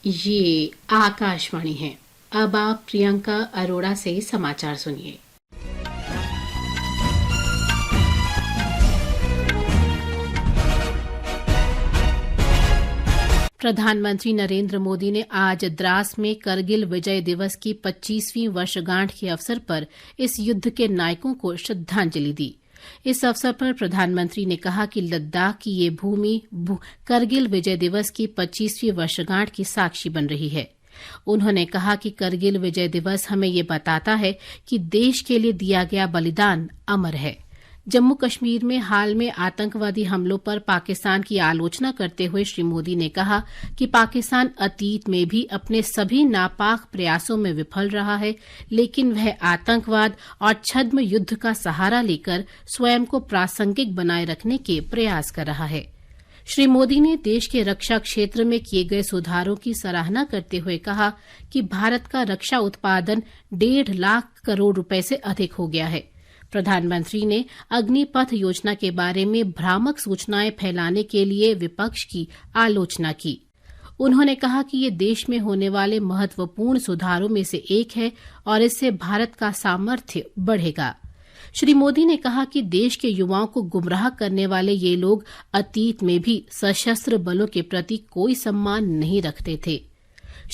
ये आकाशवाणी है। अब आप प्रियंका अरोड़ा से समाचार सुनिए। प्रधानमंत्री नरेंद्र मोदी ने आज द्रास में करगिल विजय दिवस की 25वीं वर्षगांठ के अवसर पर इस युद्ध के नायकों को श्रद्धांजलि दी। इस अवसर पर प्रधानमंत्री ने कहा कि लद्दाख की ये भूमि करगिल विजय दिवस की 25वीं वर्षगांठ की साक्षी बन रही है। उन्होंने कहा कि करगिल विजय दिवस हमें ये बताता है कि देश के लिए दिया गया बलिदान अमर है। जम्मू कश्मीर में हाल में आतंकवादी हमलों पर पाकिस्तान की आलोचना करते हुए श्री मोदी ने कहा कि पाकिस्तान अतीत में भी अपने सभी नापाक प्रयासों में विफल रहा है, लेकिन वह आतंकवाद और छद्म युद्ध का सहारा लेकर स्वयं को प्रासंगिक बनाए रखने के प्रयास कर रहा है। श्री मोदी ने देश के रक्षा क्षेत्र में किए गए सुधारों की सराहना करते हुए कहा कि भारत का रक्षा उत्पादन 1.5 लाख करोड़ रुपए से अधिक हो गया है। प्रधानमंत्री ने अग्निपथ योजना के बारे में भ्रामक सूचनाएं फैलाने के लिए विपक्ष की आलोचना की। उन्होंने कहा कि ये देश में होने वाले महत्वपूर्ण सुधारों में से एक है और इससे भारत का सामर्थ्य बढ़ेगा। श्री मोदी ने कहा कि देश के युवाओं को गुमराह करने वाले ये लोग अतीत में भी सशस्त्र बलों के प्रति कोई सम्मान नहीं रखते थे।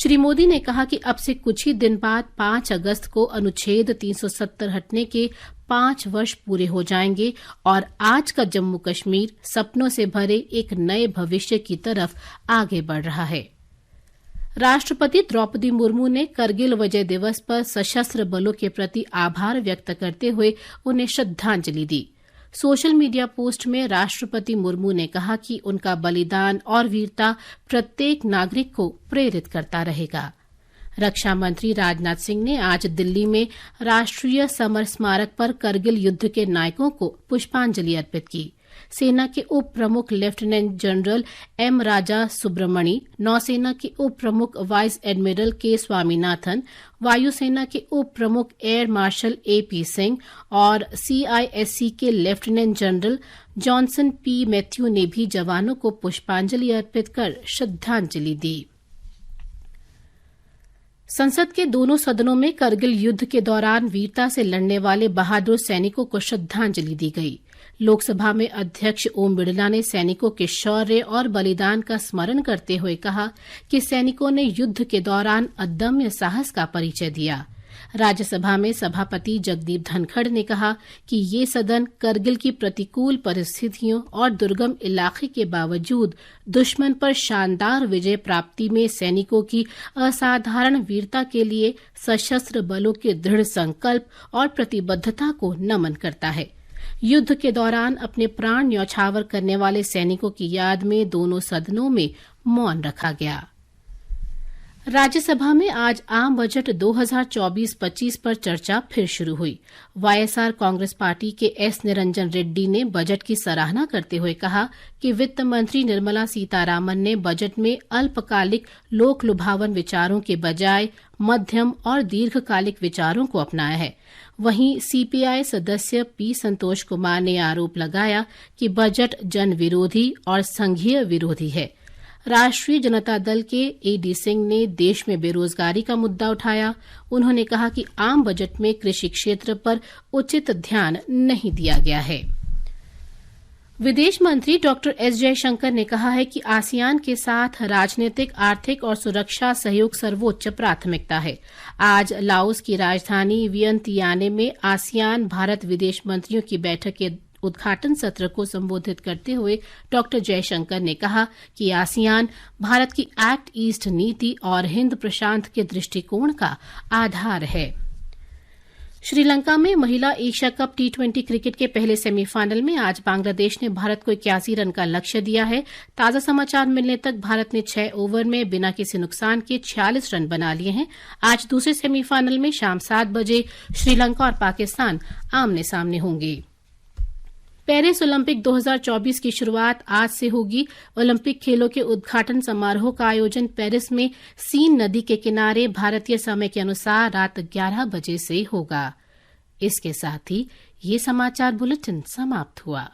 श्री मोदी ने कहा कि अब से कुछ ही दिन बाद 5 अगस्त को अनुच्छेद 370 हटने के 5 वर्ष पूरे हो जाएंगे और आज का जम्मू कश्मीर सपनों से भरे एक नए भविष्य की तरफ आगे बढ़ रहा है। राष्ट्रपति द्रौपदी मुर्मू ने करगिल विजय दिवस पर सशस्त्र बलों के प्रति आभार व्यक्त करते हुए उन्हें श्रद्धांजलि दी। सोशल मीडिया पोस्ट में राष्ट्रपति मुर्मू ने कहा कि उनका बलिदान और वीरता प्रत्येक नागरिक को प्रेरित करता रहेगा। रक्षा मंत्री राजनाथ सिंह ने आज दिल्ली में राष्ट्रीय समर स्मारक पर करगिल युद्ध के नायकों को पुष्पांजलि अर्पित की। सेना के उप प्रमुख लेफ्टिनेंट जनरल एम राजा सुब्रमणी, नौसेना के उप प्रमुख वाइस एडमिरल के स्वामीनाथन, वायुसेना के उप प्रमुख एयर मार्शल AP सिंह और CISC के lieutenant general Johnson P Matthew ने भी जवानों को पुष्पांजलि अर्पित कर श्रद्धांजलि दी। संसद के दोनों सदनों में करगिल युद्ध के दौरान वीरता से लड़ने वाले बहादुर सैनिकों को श्रद्धांजलि दी गई। लोकसभा में अध्यक्ष ओम बिड़ला ने सैनिकों के शौर्य और बलिदान का स्मरण करते हुए कहा कि सैनिकों ने युद्ध के दौरान अदम्य साहस का परिचय दिया। राज्यसभा में सभापति जगदीप धनखड़ ने कहा कि ये सदन करगिल की प्रतिकूल परिस्थितियों और दुर्गम इलाके के बावजूद दुश्मन पर शानदार विजय प्राप्ति में सैनिकों की असाधारण वीरता के लिए सशस्त्र बलों के दृढ़ संकल्प और प्रतिबद्धता को नमन करता है। युद्ध के दौरान अपने प्राण न्यौछावर करने वाले सैनिकों की याद में दोनों सदनों में मौन रखा गया। राज्यसभा में आज आम बजट 2024-25 पर चर्चा फिर शुरू हुई। वाईएसआर कांग्रेस पार्टी के एस निरंजन रेड्डी ने बजट की सराहना करते हुए कहा कि वित्त मंत्री निर्मला सीतारामन ने बजट में अल्पकालिक लोक लुभावन विचारों के बजाय मध्यम और दीर्घकालिक विचारों को अपनाया है। वहीं CPI सदस्य P संतोष कुमार ने आरोप लगाया कि बजट जन विरोधी और संघीय विरोधी है। राष्ट्रीय जनता दल के AD सिंह ने देश में बेरोजगारी का मुद्दा उठाया। उन्होंने कहा कि आम बजट में कृषि क्षेत्र पर उचित ध्यान नहीं दिया गया है। विदेश मंत्री डॉक्टर S जयशंकर ने कहा है कि आसियान के साथ राजनीतिक, आर्थिक और सुरक्षा सहयोग सर्वोच्च प्राथमिकता है। आज लाओस की राजधानी वियंतियाने में आसियान भारत विदेश मंत्रियों की बैठक के उद्घाटन सत्र को संबोधित करते हुए डॉक्टर जयशंकर ने कहा कि आसियान भारत की एक्ट ईस्ट नीति और हिंद प्रशांत के दृष्टिकोण का आधार है। श्रीलंका में महिला एशिया कप T20 क्रिकेट के पहले सेमीफाइनल में आज बांग्लादेश ने भारत को 81 रन का लक्ष्य दिया है। ताजा समाचार मिलने तक भारत ने 6 ओवर में बिना किसी नुकसान के 46 रन बना लिए हैं। आज दूसरे सेमीफाइनल में शाम 7 बजे श्रीलंका और पाकिस्तान आमने सामने होंगे। पेरिस ओलंपिक 2024 की शुरुआत आज से होगी। ओलंपिक खेलों के उद्घाटन समारोह का आयोजन पेरिस में सीन नदी के किनारे भारतीय समय के अनुसार रात 11 बजे से होगा। इसके साथ ही ये समाचार बुलेटिन समाप्त हुआ।